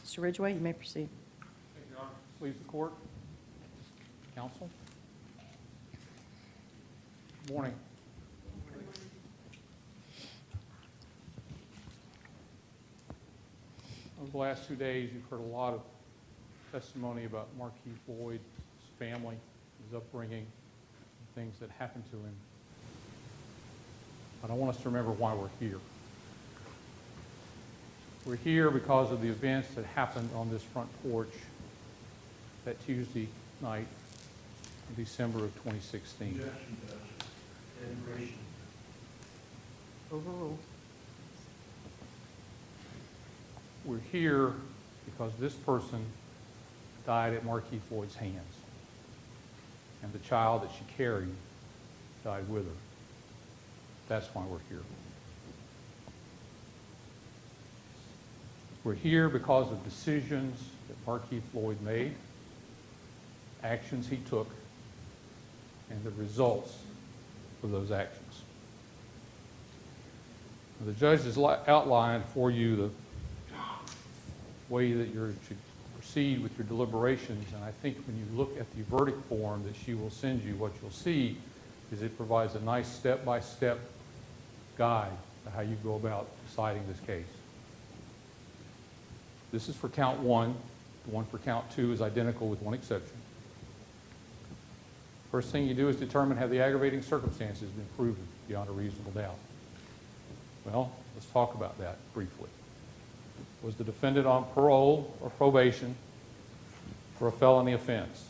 Mr. Ridgway, you may proceed. Thank you, Your Honor. Please, the court. Counsel. Good morning. Over the last 2 days, you've heard a lot of testimony about Markeith Loyd, his family, his upbringing, things that happened to him. But I want us to remember why we're here. We're here because of the events that happened on this front porch that Tuesday night in December of 2016. Overruled. We're here because this person died at Markeith Loyd's hands, and the child that she carried died with her. That's why we're here. We're here because of decisions that Markeith Loyd made, actions he took, and the results of those actions. The judge has outlined for you the way that you should proceed with your deliberations, and I think when you look at the verdict form that she will send you, what you'll see is it provides a nice step-by-step guide to how you go about deciding this case. This is for count 1. The one for count 2 is identical with one exception. First thing you do is determine have the aggravating circumstances been proven beyond a reasonable doubt. Well, let's talk about that briefly. Was the defendant on parole or probation for a felony offense?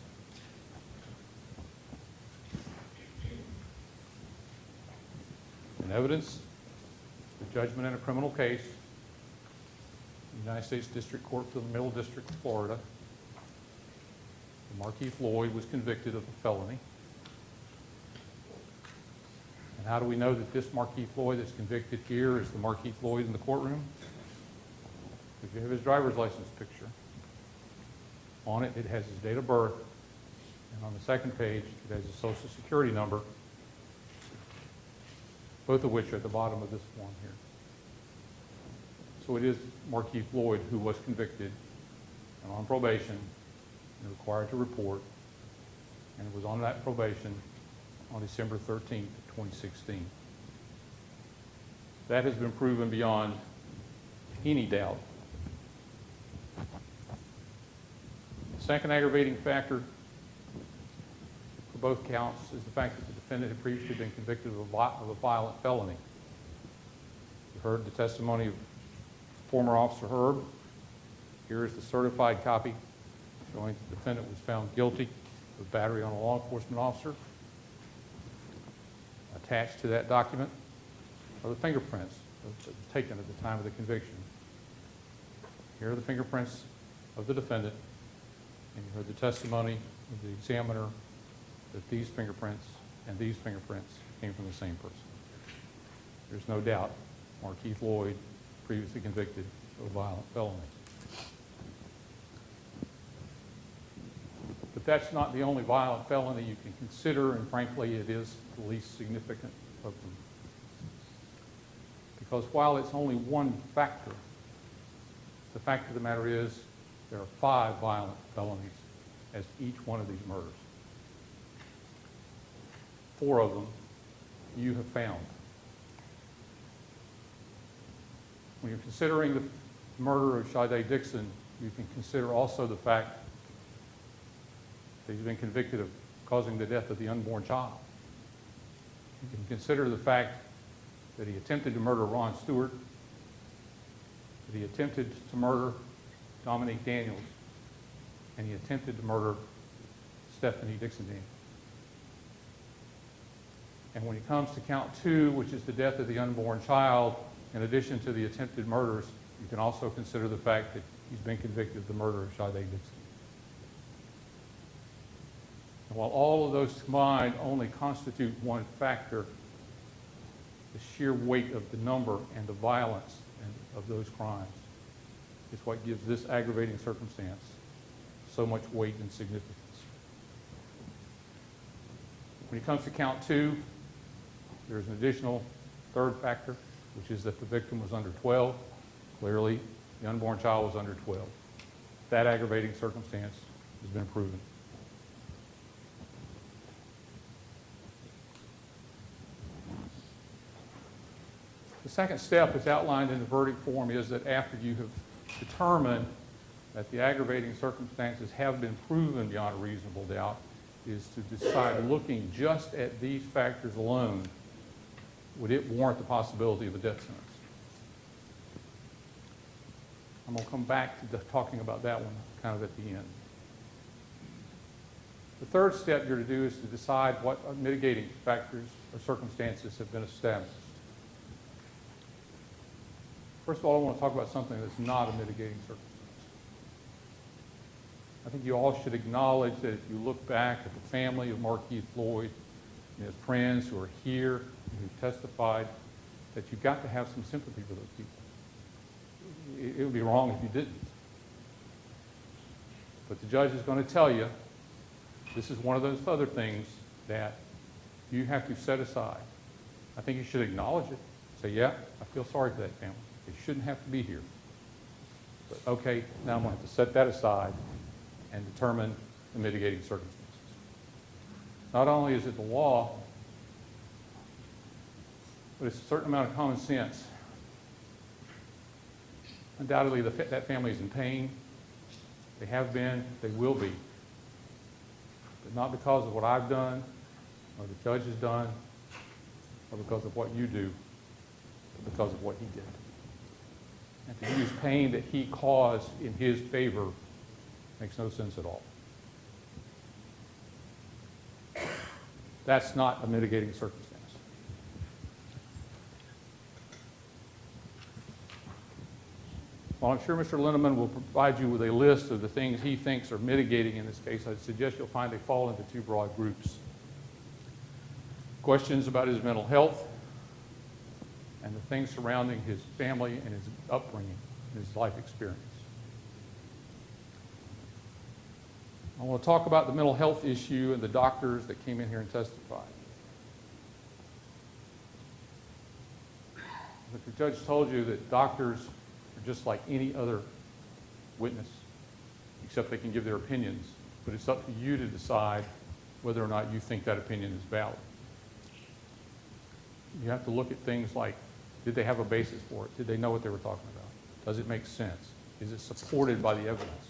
In evidence, the judgment in a criminal case, the United States District Court for the Middle District of Florida, Markeith Loyd was convicted of a felony. And how do we know that this Markeith Loyd that's convicted here is the Markeith Loyd in the courtroom? If you have his driver's license picture, on it, it has his date of birth, and on the second page, it has his social security number, both of which are at the bottom of this form here. So it is Markeith Loyd who was convicted and on probation and required to report, and was on that probation on December 13th, 2016. That has been proven beyond any doubt. The second aggravating factor for both counts is the fact that the defendant had previously been convicted of a violent felony. You heard the testimony of former Officer Herb. Here is the certified copy showing the defendant was found guilty of battery on a law enforcement officer. Attached to that document are the fingerprints that were taken at the time of the conviction. Here are the fingerprints of the defendant, and you heard the testimony of the examiner that these fingerprints and these fingerprints came from the same person. There's no doubt Markeith Loyd, previously convicted of a violent felony. But that's not the only violent felony you can consider, and frankly, it is the least significant of them. Because while it's only one factor, the fact of the matter is there are 5 violent felonies as each one of these murders. 4 of them you have found. When you're considering the murder of Sade Dixon, you can consider also the fact that he's been convicted of causing the death of the unborn child. You can consider the fact that he attempted to murder Ron Stewart, that he attempted to murder Dominique Daniels, and he attempted to murder Stephanie Dixon Daniels. And when it comes to count 2, which is the death of the unborn child, in addition to the attempted murders, you can also consider the fact that he's been convicted of the murder of Sade Dixon. And while all of those combined only constitute one factor, the sheer weight of the number and the violence of those crimes is what gives this aggravating circumstance so much weight and significance. When it comes to count 2, there's an additional third factor, which is that the victim was under 12. Clearly, the unborn child was under 12. that aggravating circumstance has been proven. The second step, as outlined in the verdict form, is that after you have determined that the aggravating circumstances have been proven beyond a reasonable doubt, is to decide, looking just at these factors alone, would it warrant the possibility of a death sentence? I'm going to come back to talking about that one kind of at the end. The third step you're to do is to decide what mitigating factors or circumstances have been established. First of all, I want to talk about something that's not a mitigating circumstance. I think you all should acknowledge that if you look back at the family of Markeith Loyd and his friends who are here and who testified, that you've got to have some sympathy for those people. It would be wrong if you didn't. But the judge is going to tell you this is one of those other things that you have to set aside. I think you should acknowledge it. Say, yeah, I feel sorry for that family. They shouldn't have to be here. But okay, now I'm going to have to set that aside and determine the mitigating circumstances. Not only is it the law, but it's a certain amount of common sense. Undoubtedly, that family is in pain. They have been, they will be. But not because of what I've done, or the judge has done, or because of what you do, but because of what he did. And to use pain that he caused in his favor makes no sense at all. That's not a mitigating circumstance. While I'm sure Mr. Linneman will provide you with a list of the things he thinks are mitigating in this case, I'd suggest you'll find they fall into two broad groups. Questions about his mental health and the things surrounding his family and his upbringing, his life experience. I want to talk about the mental health issue and the doctors that came in here and testified. But the judge told you that doctors are just like any other witness, except they can give their opinions, but it's up to you to decide whether or not you think that opinion is valid. You have to look at things like, did they have a basis for it? Did they know what they were talking about? Does it make sense? Is it supported by the evidence?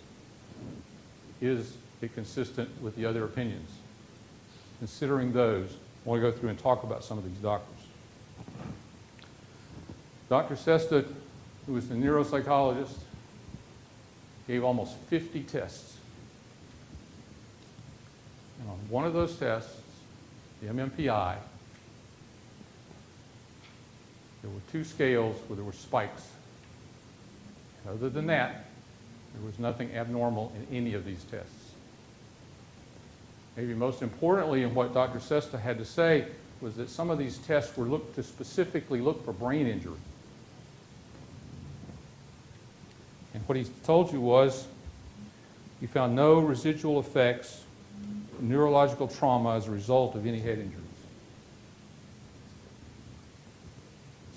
Is it consistent with the other opinions? Considering those, I want to go through and talk about some of these doctors. Dr. Sade, who was the neuropsychologist, gave almost 50 tests. And on one of those tests, the MMPI, there were two scales where there were spikes. And other than that, there was nothing abnormal in any of these tests. Maybe most importantly in what Dr. Sade had to say was that some of these tests were looked to specifically look for brain injury. And what he told you was you found no residual effects of neurological trauma as a result of any head injuries.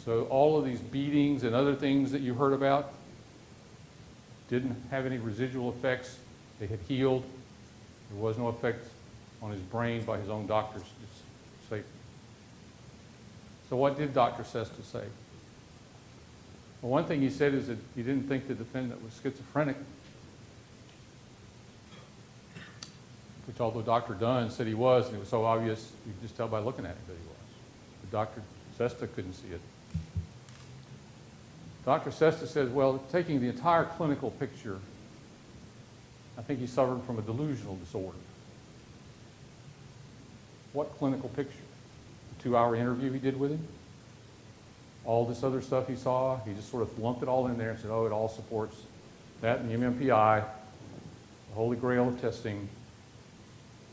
So all of these beatings and other things that you heard about didn't have any residual effects. They had healed. There was no effect on his brain by his own doctors. So what did Dr. Sade say? Well, one thing he said is that he didn't think the defendant was schizophrenic, which although Dr. Dunn said he was, and it was so obvious, you could just tell by looking at him that he was. But Dr. Sade couldn't see it. Dr. Sade says, well, taking the entire clinical picture, I think he suffered from a delusional disorder. What clinical picture? The 2-hour interview he did with him? All this other stuff he saw, he just sort of lumped it all in there and said, oh, it all supports that and the MMPI, the holy grail of testing.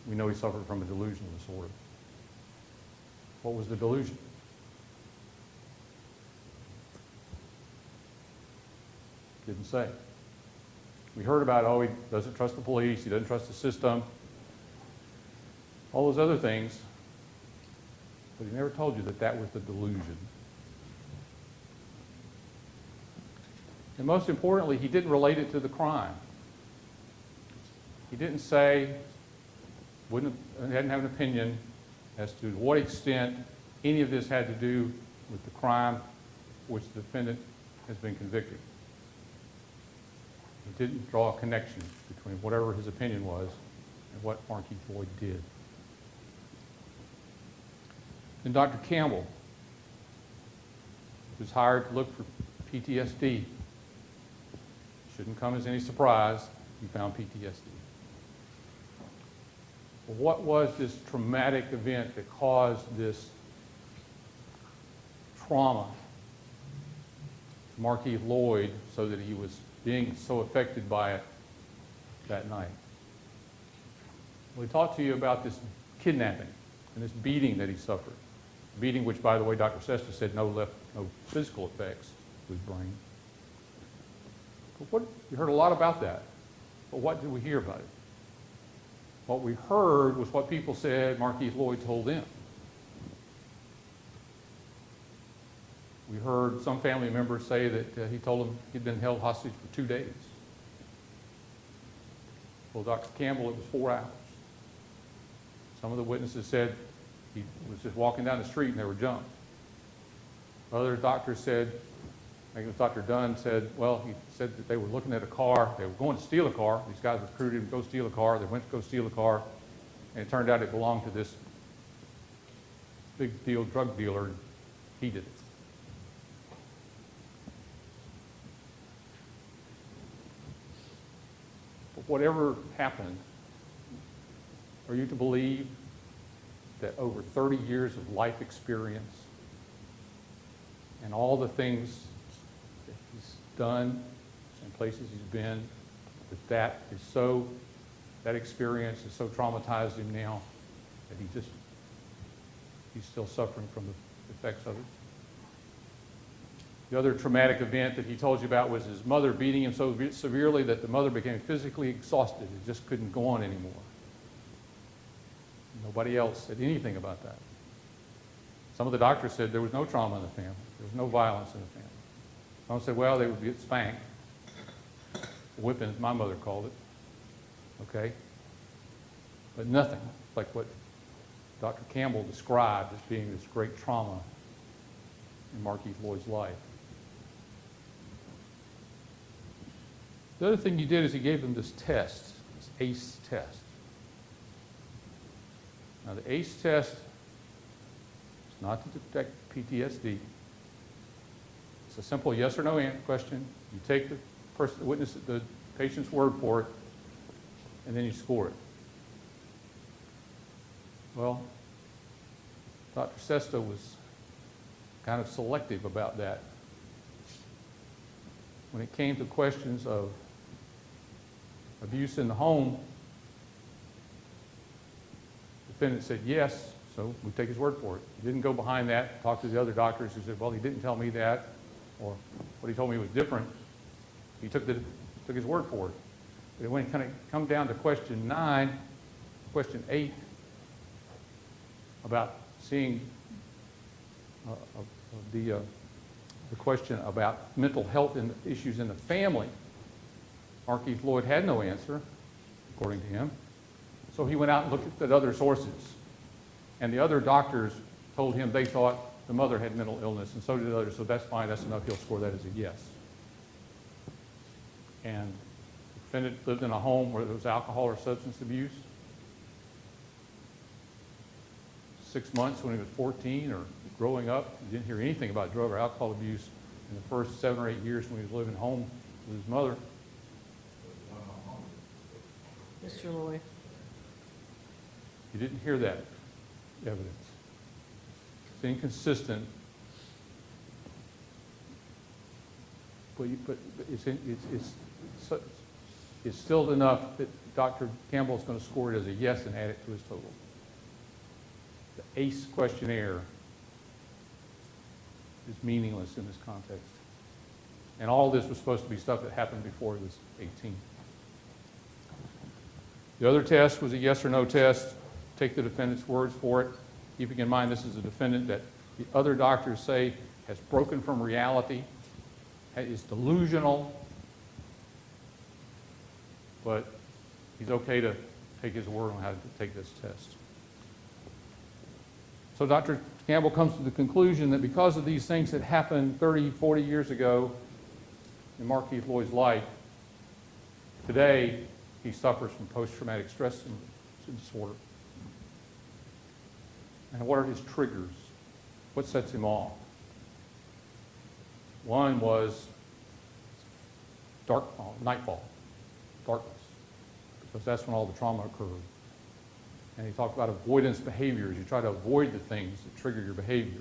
We know he suffered from a delusional disorder. What was the delusion? Didn't say. We heard about, oh, he doesn't trust the police, he doesn't trust the system, all those other things, but he never told you that that was the delusion. And most importantly, he didn't relate it to the crime. He didn't say, hadn't have an opinion as to what extent any of this had to do with the crime for which the defendant has been convicted. He didn't draw a connection between whatever his opinion was and what Markeith Loyd did. Then Dr. Campbell was hired to look for PTSD. Shouldn't come as any surprise, he found PTSD. Well, what was this traumatic event that caused this trauma to Markeith Loyd so that he was being so affected by it that night? We talked to you about this kidnapping and this beating that he suffered. Beating which, by the way, Dr. Sade said no physical effects to his brain. But you heard a lot about that. But what did we hear about it? What we heard was what people said Markeith Loyd told them. We heard some family members say that he told them he'd been held hostage for 2 days. Well, Dr. Campbell, it was 4 hours. Some of the witnesses said he was just walking down the street and they were jumped. Other doctors said, I think it was Dr. Dunn said, well, he said that they were looking at a car. They were going to steal a car. These guys recruited him to go steal a car. They went to go steal a car, and it turned out it belonged to this big deal drug dealer, and he did it. But whatever happened, are you to believe that over 30 years of life experience and all the things that he's done and places he's been, that experience has so traumatized him now that he's still suffering from the effects of it? The other traumatic event that he told you about was his mother beating him so severely that the mother became physically exhausted and just couldn't go on anymore. Nobody else said anything about that. Some of the doctors said there was no trauma in the family. There was no violence in the family. Some said, well, they would get spanked. Whipping, as my mother called it. Okay? But nothing like what Dr. Campbell described as being this great trauma in Markeith Loyd's life. The other thing he did is he gave them this test, this ACE test. Now, the ACE test is not to detect PTSD. It's a simple yes or no question. You take the patient's word for it, and then you score it. Well, Dr. Sade was kind of selective about that. When it came to questions of abuse in the home, the defendant said yes, so we take his word for it. He didn't go behind that, talk to the other doctors who said, well, he didn't tell me that, or what he told me was different. He took his word for it. But when it kind of come down to question 9, question 8, about seeing the question about mental health and issues in the family, Markeith Loyd had no answer, according to him. So he went out and looked at other sources. And the other doctors told him they thought the mother had mental illness, and so did others, so that's fine, that's enough, he'll score that as a yes. And the defendant lived in a home where there was alcohol or substance abuse. 6 months when he was 14 or growing up, he didn't hear anything about drug or alcohol abuse in the first 7 or 8 years when he was living home with his mother. Mr. Loyd. You didn't hear that evidence. It's inconsistent, but it's still enough that Dr. Campbell is going to score it as a yes and add it to his total. The ACE questionnaire is meaningless in this context. And all this was supposed to be stuff that happened before he was 18. The other test was a yes or no test. Take the defendant's words for it. Keeping in mind this is a defendant that the other doctors say has broken from reality, is delusional, but he's okay to take his word on how to take this test. So Dr. Campbell comes to the conclusion that because of these things that happened 30, 40 years ago in Markeith Loyd's life, today he suffers from post-traumatic stress disorder. And what are his triggers? What sets him off? One was nightfall, darkness, because that's when all the trauma occurred. And he talked about avoidance behaviors. You try to avoid the things that trigger your behavior.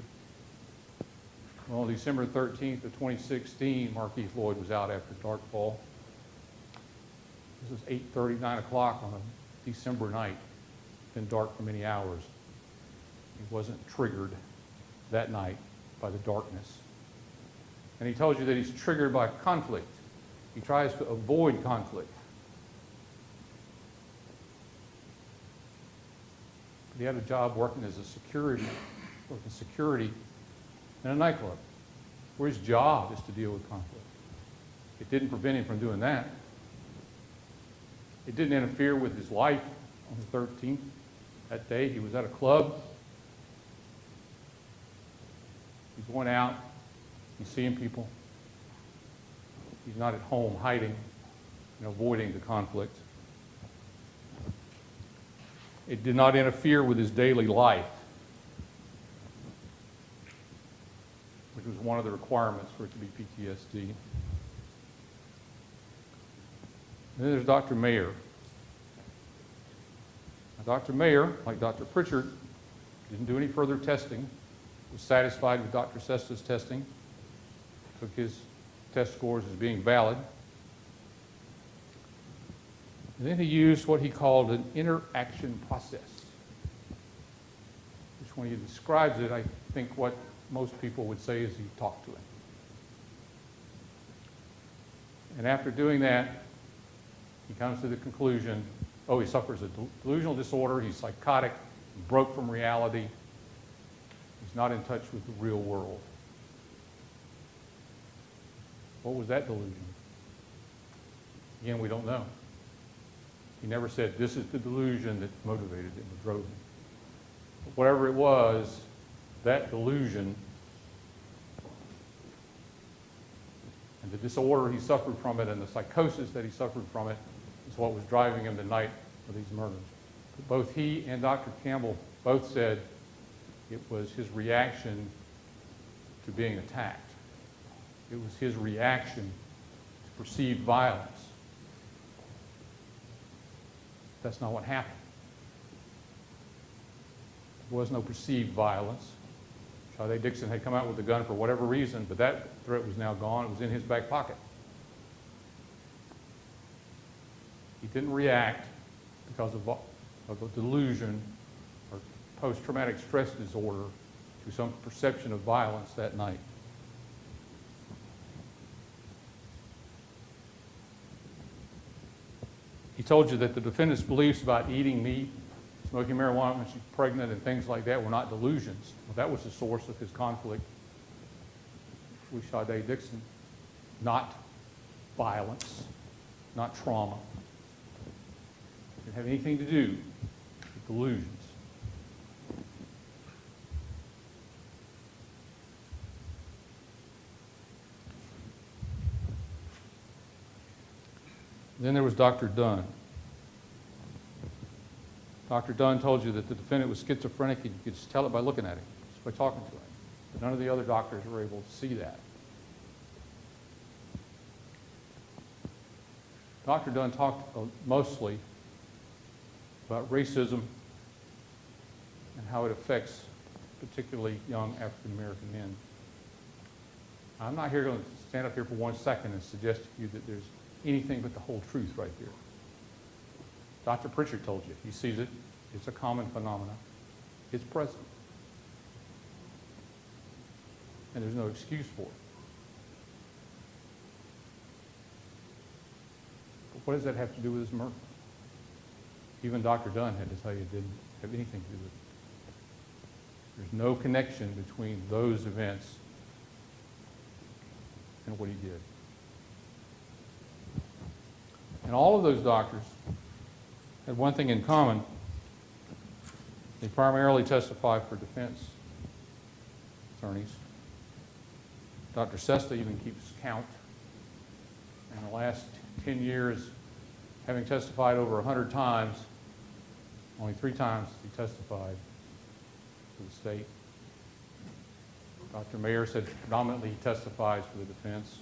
Well, on December 13th of 2016, Markeith Loyd was out after darkfall. This was 8:30, 9 o'clock on a December night. It's been dark for many hours. He wasn't triggered that night by the darkness. And he tells you that he's triggered by conflict. He tries to avoid conflict. But he had a job working as a security in a nightclub, where his job is to deal with conflict. It didn't prevent him from doing that. It didn't interfere with his life on the 13th. That day, he was at a club. He's going out. He's seeing people. He's not at home hiding and avoiding the conflict. It did not interfere with his daily life, which was one of the requirements for it to be PTSD. And then there's Dr. Mayer. Now, Dr. Mayer, like Dr. Pritchard, didn't do any further testing, was satisfied with Dr. Sesta's testing, took his test scores as being valid. And then he used what he called an interaction process, which when he describes it, I think what most people would say is he talked to him. And after doing that, he comes to the conclusion, oh, he suffers a delusional disorder, he's psychotic, he broke from reality, he's not in touch with the real world. What was that delusion? Again, we don't know. He never said, this is the delusion that motivated him or drove him. But whatever it was, that delusion and the disorder he suffered from it and the psychosis that he suffered from it is what was driving him the night of these murders. But both he and Dr. Campbell both said it was his reaction to being attacked. It was his reaction to perceived violence. That's not what happened. There was no perceived violence. Sade Dixon had come out with a gun for whatever reason, but that threat was now gone. It was in his back pocket. He didn't react because of a delusion or post-traumatic stress disorder to some perception of violence that night. He told you that the defendant's beliefs about eating meat, smoking marijuana when she's pregnant, and things like that were not delusions. Well, that was the source of his conflict with Sade Dixon, not violence, not trauma. It didn't have anything to do with delusions. Then there was Dr. Dunn. Dr. Dunn told you that the defendant was schizophrenic, and you could just tell it by looking at him, just by talking to him. But none of the other doctors were able to see that. Dr. Dunn talked mostly about racism and how it affects particularly young African American men. I'm not here going to stand up here for 1 second and suggest to you that there's anything but the whole truth right here. Dr. Pritchard told you. He sees it. It's a common phenomenon. It's present. And there's no excuse for it. But what does that have to do with his murder? Even Dr. Dunn had to tell you it didn't have anything to do with it. There's no connection between those events and what he did. And all of those doctors had one thing in common. They primarily testify for defense attorneys. Dr. Sade even keeps count. In the last 10 years, having testified over 100 times, only 3 times he testified for the state. Dr. Mayer said predominantly he testifies for the defense.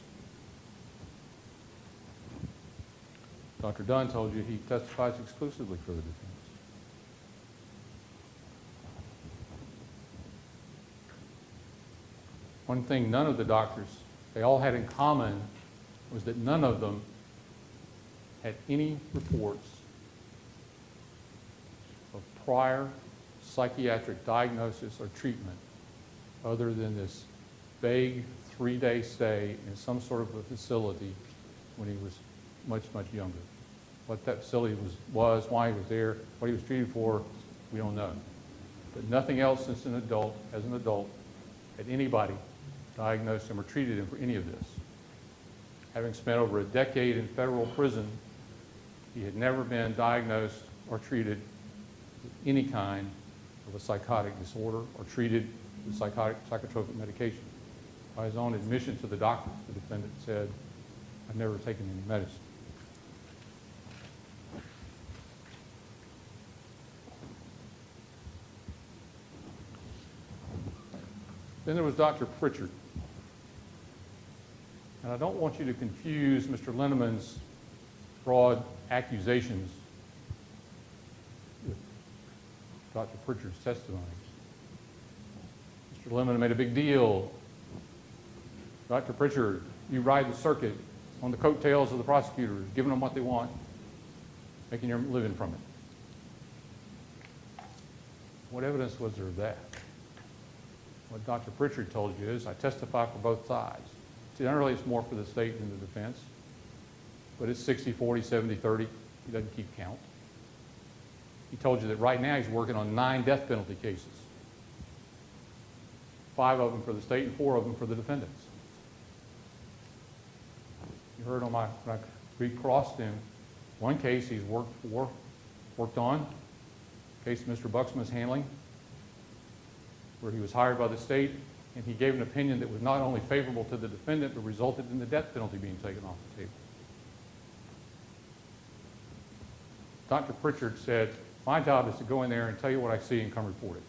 Dr. Dunn told you he testifies exclusively for the defense. One thing none of the doctors, they all had in common was that none of them had any reports of prior psychiatric diagnosis or treatment other than this vague 3-day stay in some sort of a facility when he was much, much younger. What that facility was, why he was there, what he was treated for, we don't know. But nothing else since an adult, as an adult, had anybody diagnosed him or treated him for any of this. Having spent over a decade in federal prison, he had never been diagnosed or treated with any kind of a psychotic disorder or treated with psychotropic medication. By his own admission to the doctor, the defendant said, "I've never taken any medicine." Then there was Dr. Pritchard. And I don't want you to confuse Mr. Linneman's broad accusations with Dr. Pritchard's testimony. Mr. Linneman made a big deal. Dr. Pritchard, you ride the circuit on the coattails of the prosecutors, giving them what they want, making your living from it. What evidence was there of that? What Dr. Pritchard told you is, I testify for both sides. Generally, it's more for the state than the defense, but it's 60-40, 70-30. He doesn't keep count. He told you that right now he's working on 9 death penalty cases, 5 of them for the state and 4 of them for the defendants. You heard on when I recrossed him, one case he's worked on, case Mr. Buxman is handling, where he was hired by the state, and he gave an opinion that was not only favorable to the defendant, but resulted in the death penalty being taken off the table. Dr. Pritchard said, my job is to go in there and tell you what I see and come report it.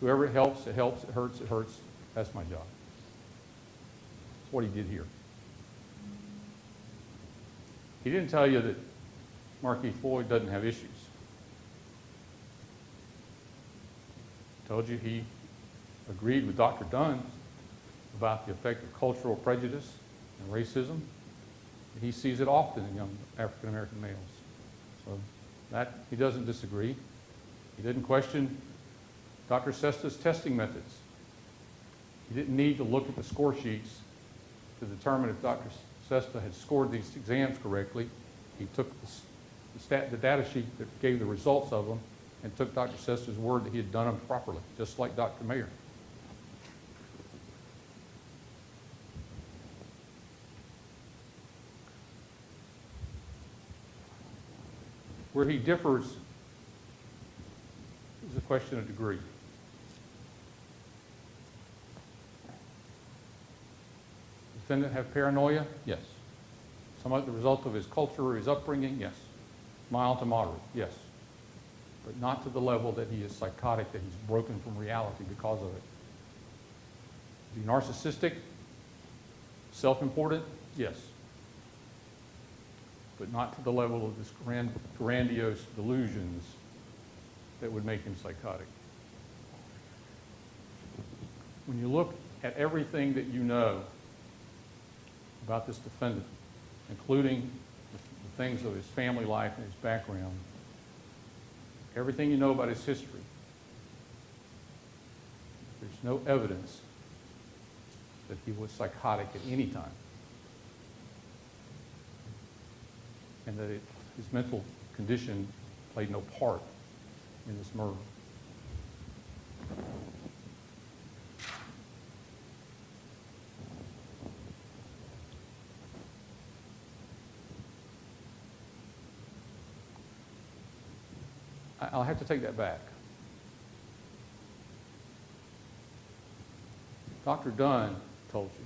Whoever it helps, it helps, it hurts, it hurts. That's my job. That's what he did here. He didn't tell you that Markeith Loyd doesn't have issues. He told you he agreed with Dr. Dunn about the effect of cultural prejudice and racism. And he sees it often in young African-American males. So that, he doesn't disagree. He didn't question Dr. Sesta's testing methods. He didn't need to look at the score sheets to determine if Dr. Sesta had scored these exams correctly. He took the data sheet that gave the results of them and took Dr. Sesta's word that he had done them properly, just like Dr. Mayer. Where he differs is a question of degree. Does the defendant have paranoia? Yes. Somewhat the result of his culture or his upbringing? Yes. Mild to moderate? Yes. But not to the level that he is psychotic, that he's broken from reality because of it. Is he narcissistic? Self-important? Yes. But not to the level of this grandiose delusions that would make him psychotic. When you look at everything that you know about this defendant, including the things of his family life and his background, everything you know about his history, there's no evidence that he was psychotic at any time. And that his mental condition played no part in this murder. I'll have to take that back. Dr. Dunn told you,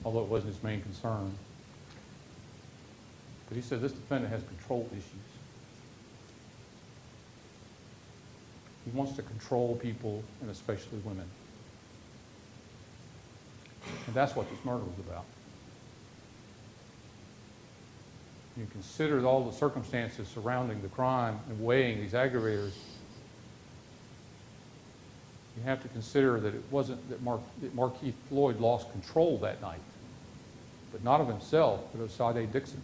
although it wasn't his main concern, but he said this defendant has control issues. He wants to control people, and especially women. And that's what this murder was about. You consider all the circumstances surrounding the crime and weighing these aggravators, you have to consider that it wasn't that Markeith Loyd lost control that night, but not of himself, but of Sade Dixon.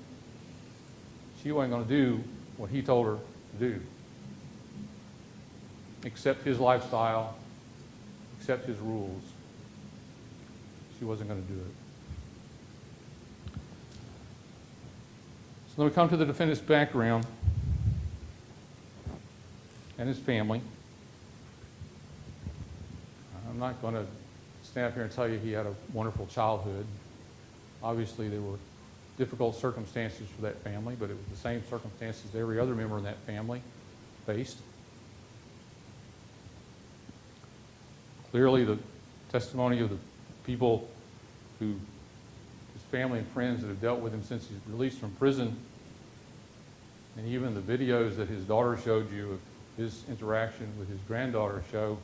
She wasn't going to do what he told her to do. Accept his lifestyle, accept his rules. She wasn't going to do it. So let me come to the defendant's background and his family. I'm not going to stand up here and tell you he had a wonderful childhood. Obviously, there were difficult circumstances for that family, but it was the same circumstances every other member in that family faced. Clearly, the testimony of the people who, his family and friends that have dealt with him since he's released from prison, and even the videos that his daughter showed you of his interaction with his granddaughter show,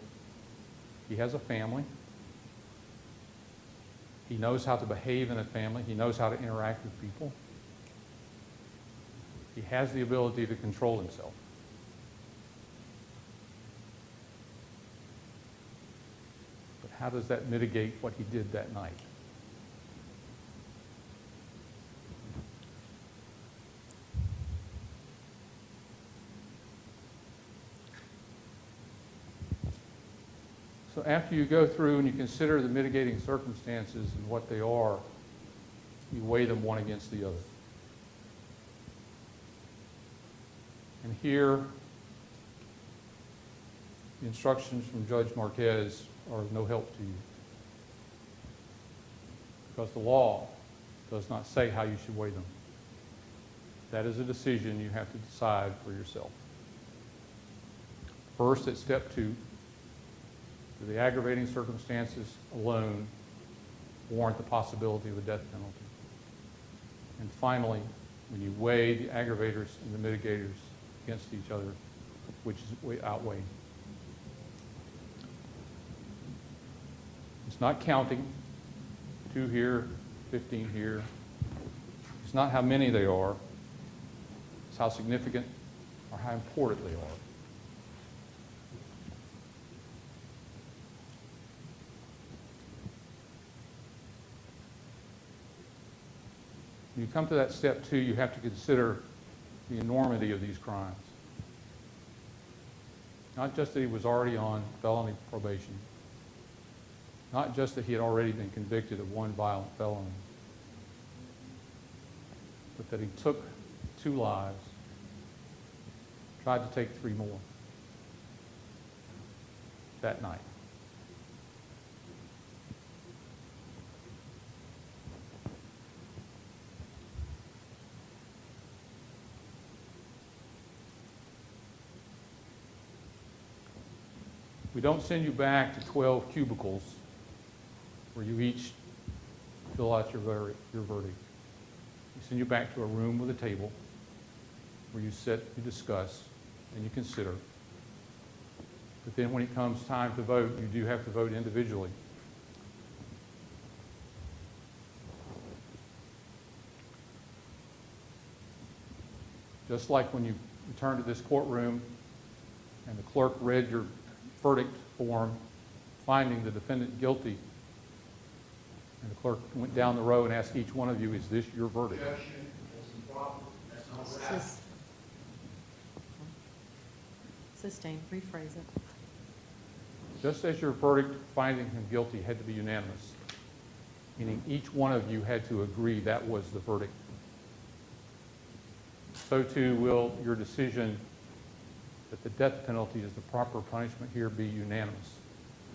he has a family. He knows how to behave in a family. He knows how to interact with people. He has the ability to control himself. But how does that mitigate what he did that night? So after you go through and you consider the mitigating circumstances and what they are, you weigh them one against the other. And here, the instructions from Judge Marquez are of no help to you, because the law does not say how you should weigh them. That is a decision you have to decide for yourself. First, at step 2, do the aggravating circumstances alone warrant the possibility of a death penalty? And finally, when you weigh the aggravators and the mitigators against each other, which is outweighed? It's not counting 2 here, 15 here. It's not how many they are. It's how significant or how important they are. When you come to that step 2, you have to consider the enormity of these crimes. Not just that he was already on felony probation, not just that he had already been convicted of 1 violent felony, but that he took 2 lives, tried to take 3 more that night. We don't send you back to 12 cubicles where you each fill out your verdict. We send you back to a room with a table where you sit, you discuss, and you consider. But then when it comes time to vote, you do have to vote individually. Just like when you returned to this courtroom and the clerk read your verdict form finding the defendant guilty, and the clerk went down the row and asked each one of you, is this your verdict? Objection, that's improper. That's not what happened. Sustain, rephrase it. Just as your verdict finding him guilty had to be unanimous, meaning each one of you had to agree that was the verdict, so too will your decision that the death penalty is the proper punishment here be unanimous,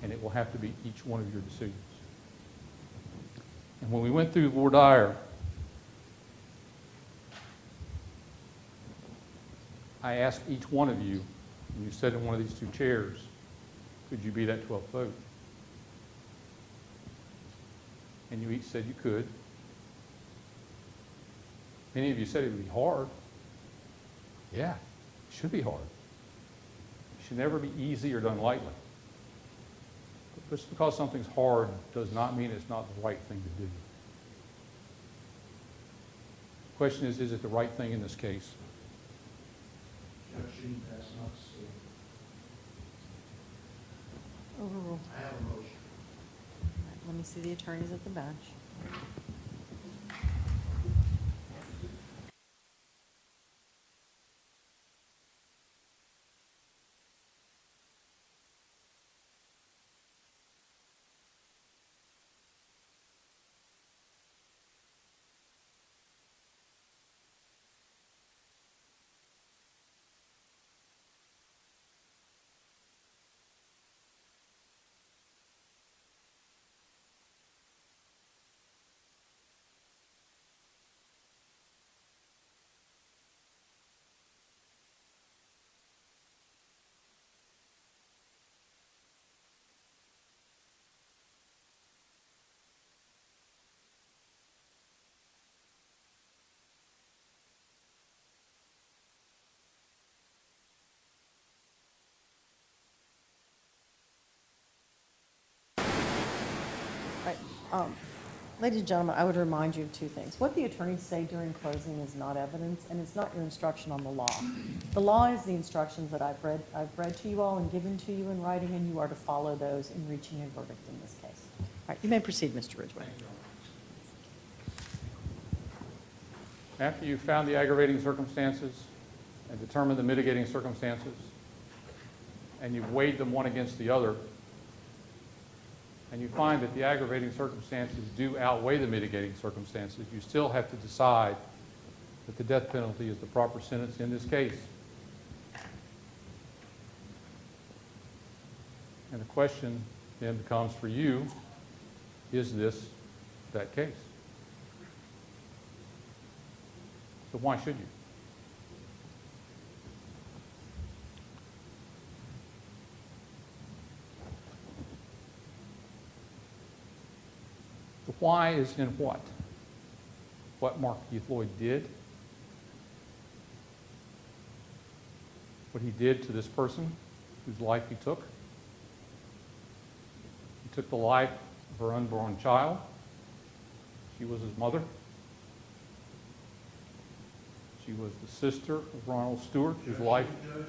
and it will have to be each one of your decisions. And when we went through voir dire, I asked each one of you, when you sat in one of these two chairs, could you be that 12th vote? And you each said you could. Many of you said it would be hard. Yeah, it should be hard. It should never be easy or done lightly. But just because something's hard does not mean it's not the right thing to do. The question is it the right thing in this case? Judge Sheen, that's not so. Overruled. I have a motion. All right, let me see the attorneys at the bench. Right. Ladies and gentlemen, I would remind you of two things. What the attorneys say during closing is not evidence, and it's not your instruction on the law. The law is the instructions that I've read to you all and given to you in writing, and you are to follow those in reaching a verdict in this case. All right, you may proceed, Mr. Ridgway. After you've found the aggravating circumstances and determined the mitigating circumstances, and you've weighed them one against the other, and you find that the aggravating circumstances do outweigh the mitigating circumstances, you still have to decide that the death penalty is the proper sentence in this case. And the question then becomes for you, is this that case? So why should you? The why is in what? What Markeith Loyd did, what he did to this person whose life he took. He took the life of her unborn child. She was his mother. She was the sister of Ronald Stewart, whose life... Judge,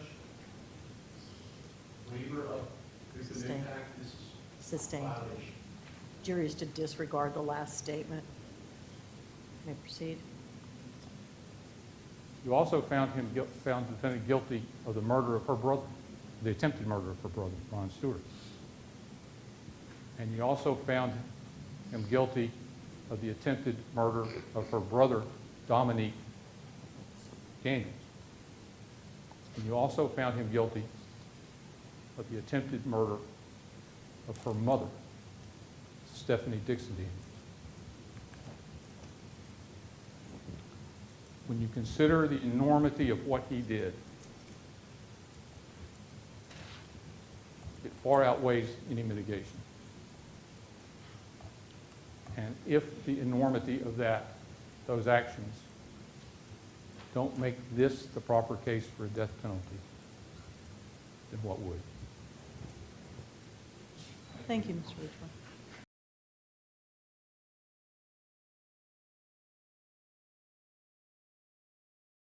waiver of victim Sustained. impact, this is Sustained. violation. Jury is to disregard the last statement. You may proceed. You also found the defendant guilty of the murder of her brother, the attempted murder of her brother, Ron Stewart. And you also found him guilty of the attempted murder of her brother, Dominique Daniels. And you also found him guilty of the attempted murder of her mother, Stephanie Dixon Daniels. When you consider the enormity of what he did, it far outweighs any mitigation. And if the enormity of those actions don't make this the proper case for a death penalty, then what would? Thank you, Mr. Ridgway.